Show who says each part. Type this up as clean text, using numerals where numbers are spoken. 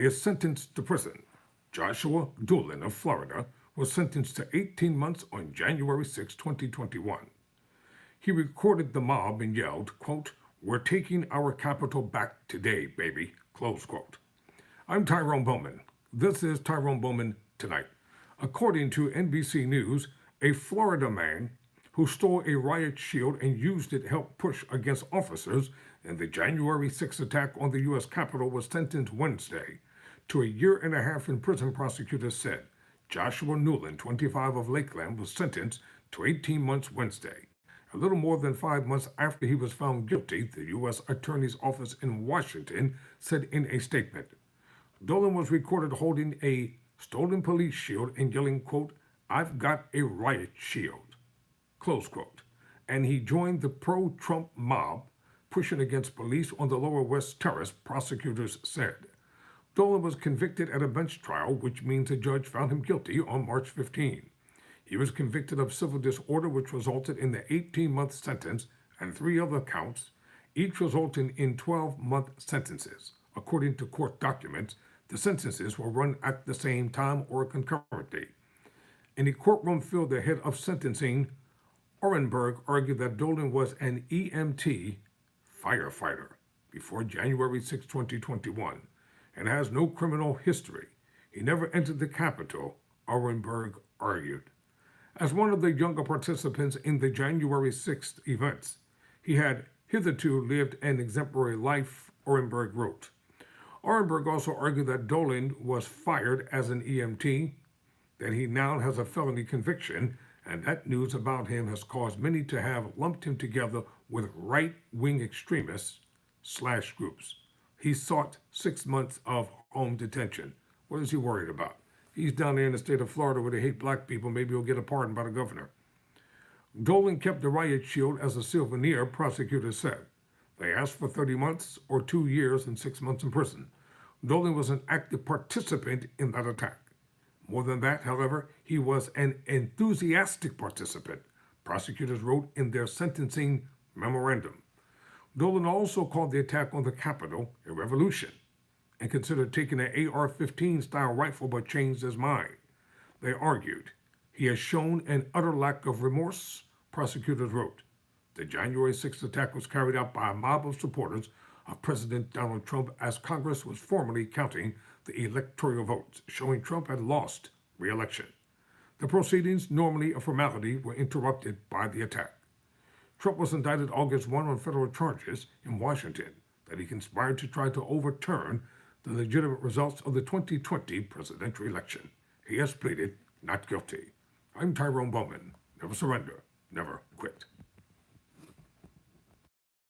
Speaker 1: is sentenced to prison. Joshua Doolin of Florida was sentenced to 18 months on January 6, 2021. He recorded the mob and yelled, quote, "We're taking our capital back today, baby," close quote. I'm Tyrone Bowman. This is Tyrone Bowman Tonight. According to NBC News, a Florida man who stole a riot shield and used it to help push against officers in the January 6 attack on the U.S. Capitol was sentenced Wednesday to a year and a half in prison, prosecutors said. Joshua Doolin, 25, of Lakeland, was sentenced to 18 months Wednesday, a little more than 5 months after he was found guilty, the U.S. Attorney's Office in Washington said in a statement. Doolin was recorded holding a stolen police shield and yelling, quote, "I've got a riot shield," close quote. And he joined the pro-Trump mob pushing against police on the Lower West Terrace, prosecutors said. Doolin was convicted at a bench trial, which means a judge found him guilty on March 15. He was convicted of civil disorder, which resulted in the 18-month sentence, and 3 other counts, each resulting in 12-month sentences. According to court documents, the sentences were run at the same time or concurrently. In a courtroom field, the head of sentencing, Orenberg, argued that Doolin was an EMT firefighter before January 6, 2021, and has no criminal history. He never entered the Capitol, Orenberg argued. As one of the younger participants in the January 6th events, he had hitherto lived an exemplary life, Orenberg wrote. Orenberg also argued that Doolin was fired as an EMT, that he now has a felony conviction, and that news about him has caused many to have lumped him together with right-wing extremists / groups. He sought 6 months of home detention. What is he worried about? He's down there in the state of Florida where they hate black people. Maybe he'll get a pardon by the governor. Doolin kept the riot shield as a souvenir, prosecutors said. They asked for 30 months or 2 years and 6 months in prison. Doolin was an active participant in that attack. More than that, however, he was an enthusiastic participant, prosecutors wrote in their sentencing memorandum. Doolin also called the attack on the Capitol a revolution and considered taking an AR-15 style rifle but changed his mind. They argued he has shown an utter lack of remorse, prosecutors wrote. The January 6th attack was carried out by a mob of supporters of President Donald Trump as Congress was formally counting the electoral votes, showing Trump had lost re-election. The proceedings, normally a formality, were interrupted by the attack. Trump was indicted August 1 on federal charges in Washington that he conspired to try to overturn the legitimate results of the 2020 presidential election. He has pleaded not guilty. I'm Tyrone Bowman. Never surrender. Never.